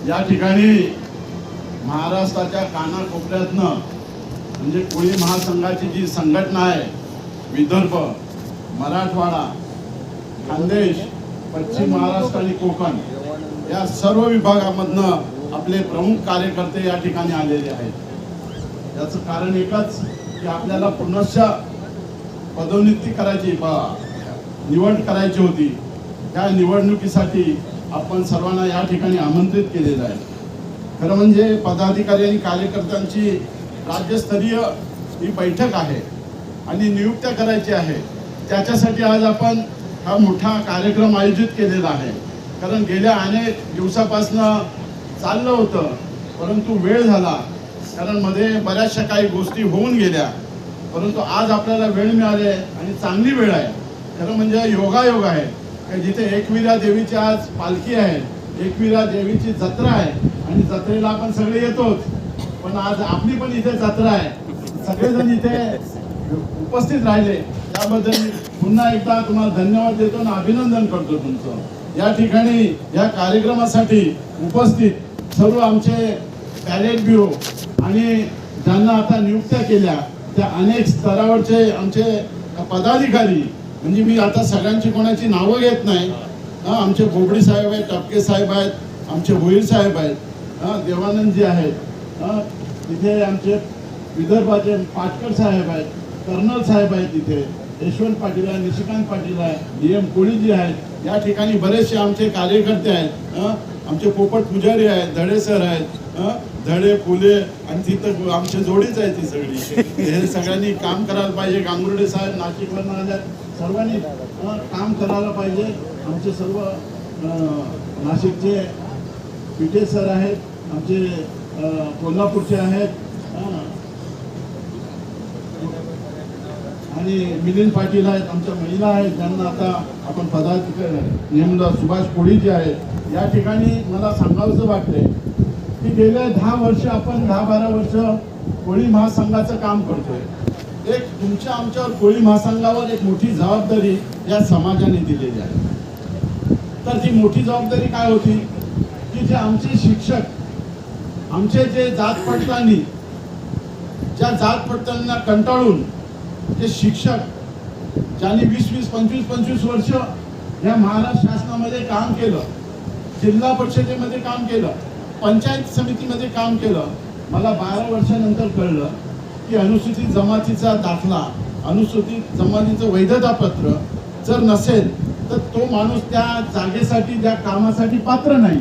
या ठिकाणी महाराष्ट्राच्या कानाकोपऱ्यातनं म्हणजे कोळी महासंघाची जी संघटना आहे, विदर्भ, मराठवाडा, खानदेश, पश्चिम महाराष्ट्र आणि कोकण या सर्व विभागामधनं आपले प्रमुख कार्यकर्ते या ठिकाणी आलेले आहेत। याचं कारण एकच की आपल्याला पुनश्च पदोन्नती करायची, निवड करायची होती। त्या निवडणुकीसाठी आपण सर्वांना या ठिकाणी आमंत्रित केलेलं आहे। खरं म्हणजे पदाधिकारी आणि कार्यकर्त्यांची राज्यस्तरीय ही बैठक आहे आणि नियुक्त्या करायची आहे। त्याच्यासाठी आज आपण हा मोठा कार्यक्रम आयोजित केलेला आहे। कारण गेल्या अनेक दिवसापासून चाललं होतं, परंतु वेळ झाला, कारण मध्ये बऱ्याचशा काही गोष्टी होऊन गेल्या, परंतु आज आपल्याला वेळ मिळाली आणि चांगली वेळ आहे। खरं म्हणजे योगायोग आहे की जिथे एकविरा देवीची आज पालखी आहे, एकविरा देवीची जत्रा आहे आणि जत्रेला आपण सगळे येतोच, पण आज आपली पण इथे जत्रा आहे, सगळेजण इथे उपस्थित राहिले त्याबद्दल पुन्हा एकदा तुम्हाला धन्यवाद देतो आणि अभिनंदन करतो तुमचं। या ठिकाणी या कार्यक्रमासाठी उपस्थित सर्व आमचे पॅलेट ब्युरो आणि ज्यांना आता नियुक्त्या केल्या त्या अनेक स्तरावरचे आमचे पदाधिकारी, म्हणजे मी आता सगळ्यांची कोणाची नावं घेत नाही, आमचे बोबडी साहेब आहेत, टपके साहेब आहेत, आमचे भोईर साहेब आहेत, देवानंदजी आहेत, तिथे आमचे विदर्भाचे पाटकर साहेब आहेत, कर्नल साहेब आहेत, तिथे यशवंत पाटील आहे, निशिकांत पाटील आहे, DM कोळीजी आहेत। या ठिकाणी बरेचसे आमचे कार्यकर्ते आहेत, आमचे पोपट पुजारी आहेत, धडे सर आहेत, धडे फुले आणि तिथं आमची जोडीच आहे ती सगळी। हे सगळ्यांनी काम करायला पाहिजे। गांगुर्डे साहेब नाशिकवरून आले, सर्वांनी काम करायला पाहिजे। आमचे सर्व नाशिकचे पिटे सर आहेत, आमचे कोल्हापूरचे आहेत आणि मिलिंद पाटील आहेत, आमच्या महिला आहेत ज्यांना आता आपण पदाधिकारी नेमलं, सुभाष कोळीजी आहेत। या ठिकाणी मला सांगावंसं वाटतंय की गेले 10 वर्ष आपण 10-12 वर्ष कोळी महासंघाचं काम करतोय। एक तुमच्या आमच्यावर कोळी महासंघावर एक मोठी जबाबदारी या समाजाने दिलेली आहे। तर ती मोठी जबाबदारी काय होती की जे आमचे शिक्षक, आमचे जे जात पडताळणी, ज्या जात पडताळणीला कंटाळून जे शिक्षक ज्यांनी 20-20, 25-25 वर्ष या महाराष्ट्र शासनामध्ये काम केलं, जिल्हा परिषदेमध्ये काम केलं, पंचायत समितीमध्ये काम केलं, मला 12 वर्षानंतर कळलं की अनुसूचित जमातीचा दाखला, अनुसूचित जमातीचं वैधता पत्र जर नसेल तर तो माणूस त्या जागेसाठी, त्या कामासाठी पात्र नाही।